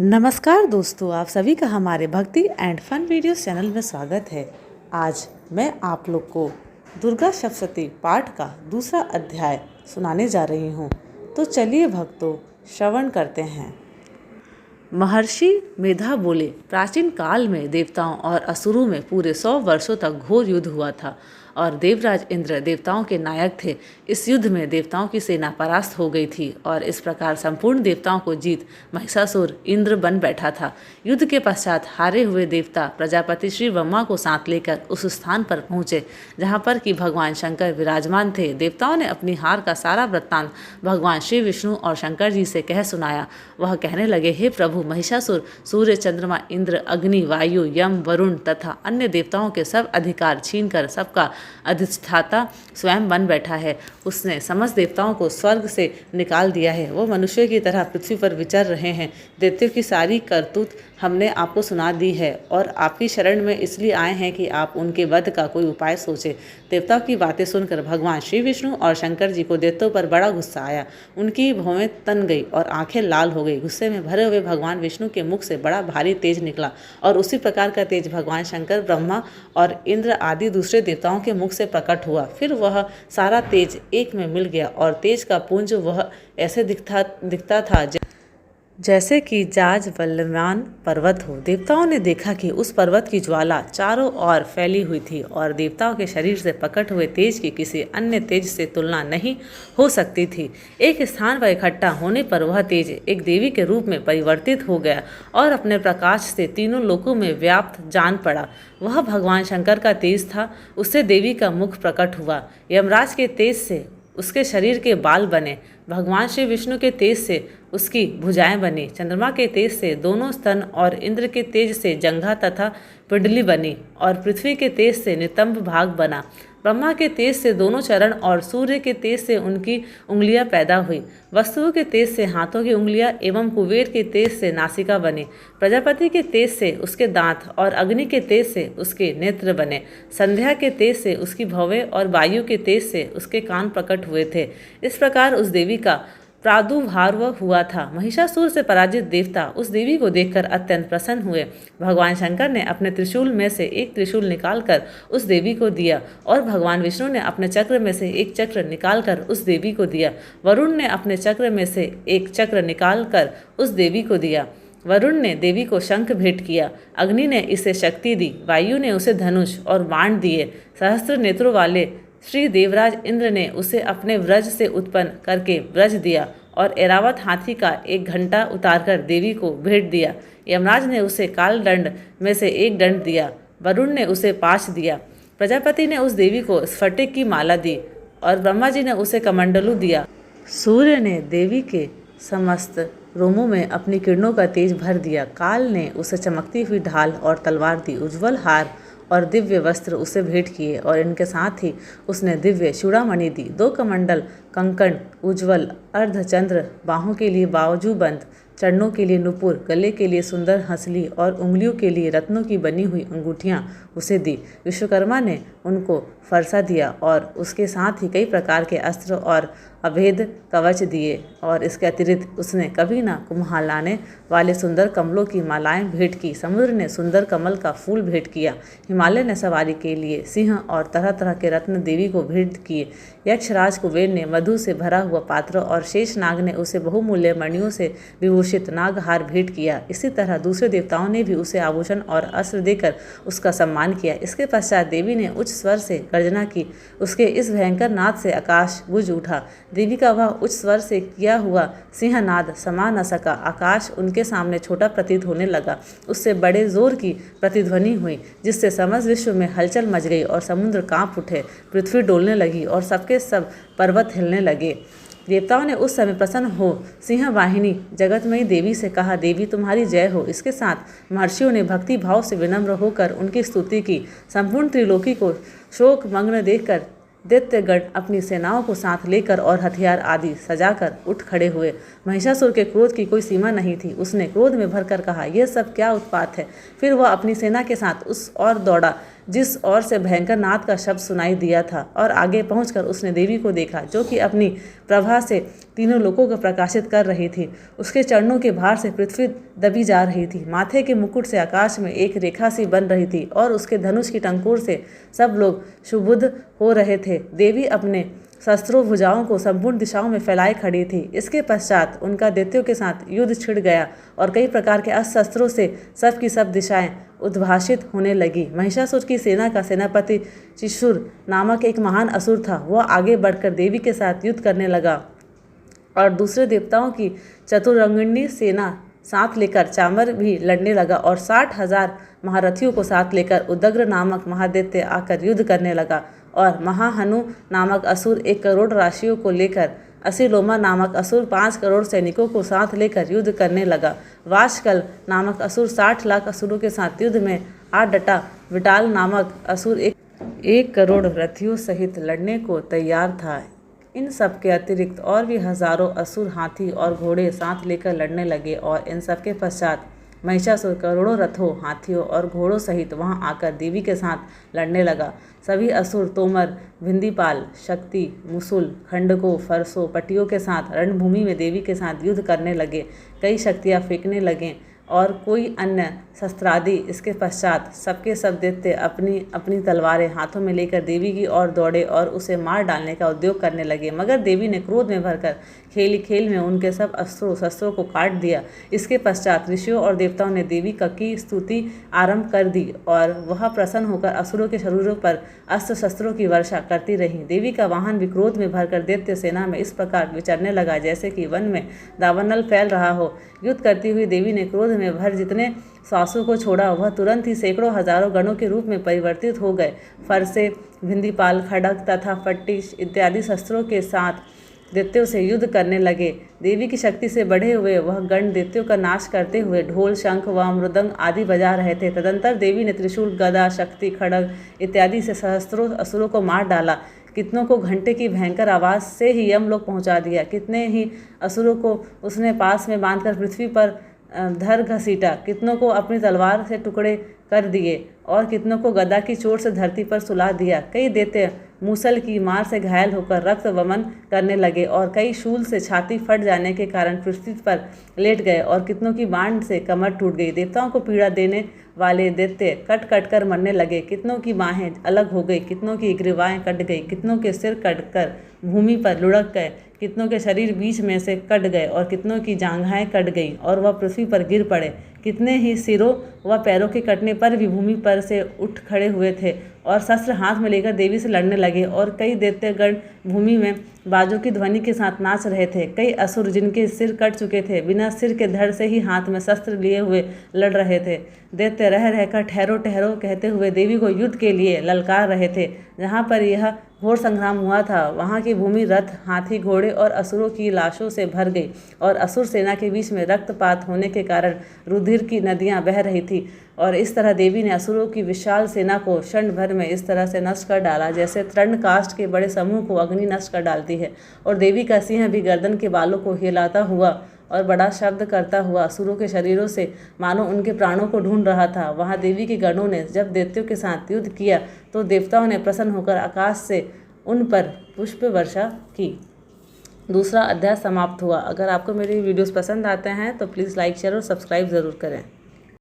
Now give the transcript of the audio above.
नमस्कार दोस्तों, आप सभी का हमारे भक्ति एंड फन वीडियोस चैनल में स्वागत है। आज मैं आप लोग को दुर्गा सप्तशती पाठ का दूसरा अध्याय सुनाने जा रही हूँ। तो चलिए भक्तों, श्रवण करते हैं। महर्षि मेधा बोले, प्राचीन काल में देवताओं और असुरों में पूरे 100 वर्षों तक घोर युद्ध हुआ था और देवराज इंद्र देवताओं के नायक थे। इस युद्ध में देवताओं की सेना परास्त हो गई थी और इस प्रकार संपूर्ण देवताओं को जीत महिषासुर इंद्र बन बैठा था। युद्ध के पश्चात हारे हुए देवता प्रजापति श्री ब्रह्मा को साथ लेकर उस स्थान पर पहुंचे जहां पर कि भगवान शंकर विराजमान थे। देवताओं ने अपनी हार का सारा वृत्तांत भगवान श्री विष्णु और शंकर जी से कह सुनाया। वह कहने लगे, हे प्रभु, महिषासुर सूर्य, चंद्रमा, इंद्र, अग्नि, वायु, यम, वरुण तथा अन्य देवताओं के सब अधिकार छीनकर सबका अधिष्ठाता स्वयं बन बैठा है। उसने समस्त देवताओं को स्वर्ग से निकाल दिया है। वो मनुष्य की तरह पृथ्वी पर विचर रहे हैं। दैत्यों की सारी करतूत हमने आपको सुना दी है और आपकी शरण में इसलिए आए हैं कि आप उनके वध का कोई उपाय सोचें। देवताओं की बातें सुनकर भगवान श्री विष्णु और शंकर जी को दैत्यों पर बड़ा गुस्सा आया। उनकी भौहें तन गई और आंखें लाल हो गई। गुस्से में भरे हुए भगवान विष्णु के मुख से बड़ा भारी तेज निकला और उसी प्रकार का तेज भगवान शंकर, ब्रह्मा और इंद्र आदि दूसरे देवताओं के मुख से प्रकट हुआ। फिर वह सारा तेज एक में मिल गया और तेज का पुंज वह ऐसे दिखता था जैसे कि जाज वल्लमान पर्वत हो। देवताओं ने देखा कि उस पर्वत की ज्वाला चारों ओर फैली हुई थी और देवताओं के शरीर से प्रकट हुए तेज की किसी अन्य तेज से तुलना नहीं हो सकती थी। एक स्थान पर इकट्ठा होने पर वह तेज एक देवी के रूप में परिवर्तित हो गया और अपने प्रकाश से तीनों लोकों में व्याप्त जान पड़ा। वह भगवान शंकर का तेज था। उससे देवी का मुख प्रकट हुआ। यमराज के तेज से उसके शरीर के बाल बने। भगवान श्री विष्णु के तेज से उसकी भुजाएं बनी। चंद्रमा के तेज से दोनों स्तन और इंद्र के तेज से जंघा तथा पिंडली बनी और पृथ्वी के तेज से नितंब भाग बना। ब्रह्मा के तेज से दोनों चरण और सूर्य के तेज से उनकी उंगलियां पैदा हुई। वस्तुओं के तेज से हाथों की उंगलियां एवं कुबेर के तेज से नासिका बनी। प्रजापति के तेज से उसके दांत और अग्नि के तेज से उसके नेत्र बने। संध्या के तेज से उसकी भौवें और वायु के तेज से उसके कान प्रकट हुए थे। इस प्रकार उस देवी का प्रादुर्भाव हुआ था। महिषासुर से पराजित देवता उस देवी को देखकर अत्यंत प्रसन्न हुए। भगवान शंकर ने अपने त्रिशूल में से एक त्रिशूल निकालकर उस देवी को दिया और भगवान विष्णु ने अपने चक्र में से एक चक्र निकालकर उस देवी को दिया। वरुण ने अपने चक्र में से एक चक्र निकालकर उस देवी को दिया। वरुण ने देवी को शंख भेंट किया। अग्नि ने इसे शक्ति दी। वायु ने उसे धनुष और बाण दिए। सहस्त्र नेत्रों वाले श्री देवराज इंद्र ने उसे अपने व्रज से उत्पन्न करके व्रज दिया और ऐरावत हाथी का एक घंटा उतारकर देवी को भेंट दिया। यमराज ने उसे काल दंड में से एक दंड दिया। वरुण ने उसे पाश दिया। प्रजापति ने उस देवी को स्फटिक की माला दी और ब्रह्मा जी ने उसे कमंडलू दिया। सूर्य ने देवी के समस्त रोमों में अपनी किरणों का तेज भर दिया। काल ने उसे चमकती हुई ढाल और तलवार दी। उज्ज्वल हार और दिव्य वस्त्र उसे भेंट किए और इनके साथ ही उसने दिव्य चूड़ामणि दी। 2 कमंडल, कंकण, उज्ज्वल अर्धचंद्र, बाहों के लिए बाजूबंद, चरणों के लिए नुपुर, गले के लिए सुंदर हंसली और उंगलियों के लिए रत्नों की बनी हुई अंगूठियां उसे दी। विश्वकर्मा ने उनको फरसा दिया और उसके साथ ही कई प्रकार के अस्त्र और अभेद कवच दिए और इसके अतिरिक्त उसने कभी ना कुम्हालाने वाले सुंदर कमलों की मालाएं भेंट की। समुद्र ने सुंदर कमल का फूल भेंट किया। हिमालय ने सवारी के लिए सिंह और तरह तरह के रत्न देवी को भेंट किए। यक्षराज कुबेर ने मधु से भरा हुआ पात्र और शेष नाग ने उसे बहुमूल्य मणियों से विभूषित नागहार भेंट किया। इसी तरह दूसरे देवताओं ने भी उसे आभूषण और अस्त्र देकर उसका सम्मान किया। इसके पश्चात देवी ने उच्च स्वर से गर्जना की। उसके इस भयंकर नाद से आकाश गूंज उठा। देवी का वह उच्च स्वर से किया हुआ सिंहनाद समा न सका। आकाश उनके सामने छोटा प्रतीत होने लगा। उससे बड़े जोर की प्रतिध्वनि हुई जिससे समस्त विश्व में हलचल मच गई और समुद्र कांप उठे, पृथ्वी डोलने लगी और सबके सब पर्वत हिलने लगे। देवताओं ने उस समय प्रसन्न हो सिंह वाहिनी जगतमयी देवी से कहा, देवी तुम्हारी जय हो। इसके साथ महर्षियों ने भक्ति भाव से विनम्र होकर उनकी स्तुति की। संपूर्ण त्रिलोकी को शोक मग्न देखकर दैत्यगण अपनी सेनाओं को साथ लेकर और हथियार आदि सजाकर उठ खड़े हुए। महिषासुर के क्रोध की कोई सीमा नहीं थी। उसने क्रोध में भरकर कहा, यह सब क्या उत्पात है। फिर वह अपनी सेना के साथ उस ओर दौड़ा जिस ओर से भयंकर नाद का शब्द सुनाई दिया था, और आगे पहुंचकर उसने देवी को देखा जो कि अपनी प्रभा से तीनों लोकों को प्रकाशित कर रही थी। उसके चरणों के भार से पृथ्वी दबी जा रही थी, माथे के मुकुट से आकाश में एक रेखा सी बन रही थी और उसके धनुष की टंकोर से सब लोग सुबुद्ध हो रहे थे। देवी अपने शस्त्रों भुजाओं को संपूर्ण दिशाओं में फैलाए खड़ी थी। इसके पश्चात उनका दैत्यों के साथ युद्ध छिड़ गया और कई प्रकार के अस्त्र शस्त्रों से सब की सब दिशाएं उद्भाषित होने लगी। महिषासुर की सेना का सेनापति चिशुर नामक एक महान असुर था। वह आगे बढ़कर देवी के साथ युद्ध करने लगा और दूसरे देवताओं की चतुरंगिणी सेना साथ लेकर चामर भी लड़ने लगा और 60,000 महारथियों को साथ लेकर उदग्र नामक महादैत्य आकर युद्ध करने लगा। और महाहनु नामक असुर 1 करोड़ राशियों को लेकर, असिलोमा नामक असुर 5 करोड़ सैनिकों को साथ लेकर युद्ध करने लगा। वाशकल नामक असुर 60 लाख असुरों के साथ युद्ध में आ डटा। विटाल नामक असुर 1 करोड़ रथियों सहित लड़ने को तैयार था। इन सब के अतिरिक्त और भी हजारों असुर हाथी और घोड़े साथ लेकर लड़ने लगे और इन सब के पश्चात महिषासुर करोड़ों रथों, हाथियों और घोड़ों सहित वहां आकर देवी के साथ लड़ने लगा। सभी असुर तोमर, भिंदीपाल, शक्ति, मुसुल, खंडकों, फरसों, पटियों के साथ रणभूमि में देवी के साथ युद्ध करने लगे। कई शक्तियाँ फेंकने लगे और कोई अन्य शस्त्रादि। इसके पश्चात सबके सब दैत्य अपनी अपनी तलवारें हाथों में लेकर देवी की ओर दौड़े और उसे मार डालने का उद्योग करने लगे, मगर देवी ने क्रोध में भरकर खेल खेल में उनके सब अस्त्रों शस्त्रों को काट दिया। इसके पश्चात ऋषियों और देवताओं ने देवी की स्तुति आरंभ कर दी और वह प्रसन्न होकर असुरों के शरीरों पर अस्त्र शस्त्रों की वर्षा करती रही। देवी का वाहन भी क्रोध में भरकर दैत्य सेना में इस प्रकार विचरने लगा जैसे कि वन में दावानल फैल रहा हो। युद्ध करती हुई देवी ने क्रोध में भर जितने श्वासों को छोड़ा वह तुरंत ही सैकड़ों हजारों गणों के रूप में परिवर्तित हो गए। फरसे, भिंदीपाल, खड़ग तथा फट्टिश इत्यादि शस्त्रों के साथ दैत्यों से युद्ध करने लगे। देवी की शक्ति से बढ़े हुए वह गण दैत्यों का नाश करते हुए ढोल, शंख व मृदंग आदि बजा रहे थे। तदंतर देवी ने त्रिशूल, गदा, शक्ति, खड़ग इत्यादि से सहस्त्रों असुरों को मार डाला। कितनों को घंटे की भयंकर आवाज़ से ही यमलोक पहुंचा दिया। कितने ही असुरों को उसने पास में बांधकर पृथ्वी पर धर घसीटा। कितनों को अपनी तलवार से टुकड़े कर दिए और कितनों को गदा की चोट से धरती पर सुला दिया। कई दैत्य मूसल की मार से घायल होकर रक्त वमन करने लगे और कई शूल से छाती फट जाने के कारण पृथ्वी पर लेट गए और कितनों की बाण से कमर टूट गई। देवताओं को पीड़ा देने वाले दैत्य कट कट कर मरने लगे। कितनों की बाहें अलग हो गई, कितनों की ग्रीवाएं कट गई, कितनों के सिर कट कर भूमि पर लुढ़क गए, कितनों के शरीर बीच में से कट गए और कितनों की जांघाएं कट गईं और वह पृथ्वी पर गिर पड़े। कितने ही सिरों व पैरों के कटने पर भी भूमि पर से उठ खड़े हुए थे और शस्त्र हाथ में लेकर देवी से लड़ने लगे। और कई दैत्यगण भूमि में बाजों की ध्वनि के साथ नाच रहे थे। कई असुर जिनके सिर कट चुके थे बिना सिर के धड़ से ही हाथ में शस्त्र लिए हुए लड़ रहे थे। दैत्य रह रहकर ठहरो ठहरो कहते हुए देवी को युद्ध के लिए ललकार रहे थे। जहाँ पर यह घोर संग्राम हुआ था वहाँ की भूमि रथ, हाथी, घोड़े और असुरों की लाशों से भर गई और असुर सेना के बीच में रक्तपात होने के कारण रुधिर की नदियाँ बह रही थी। और इस तरह देवी ने असुरों की विशाल सेना को क्षण भर में इस तरह से नष्ट कर डाला जैसे तृणकाष्ठ के बड़े समूह को अग्नि नष्ट कर डालती है। और देवी का सिंह भी गर्दन के बालों को हिलाता हुआ और बड़ा शब्द करता हुआ असुरों के शरीरों से मानो उनके प्राणों को ढूंढ रहा था। वहाँ देवी के गणों ने जब दैत्यों के साथ युद्ध किया तो देवताओं ने प्रसन्न होकर आकाश से उन पर पुष्प वर्षा की। दूसरा अध्याय समाप्त हुआ। अगर आपको मेरी वीडियोस पसंद आते हैं तो प्लीज़ लाइक, शेयर और सब्सक्राइब ज़रूर करें।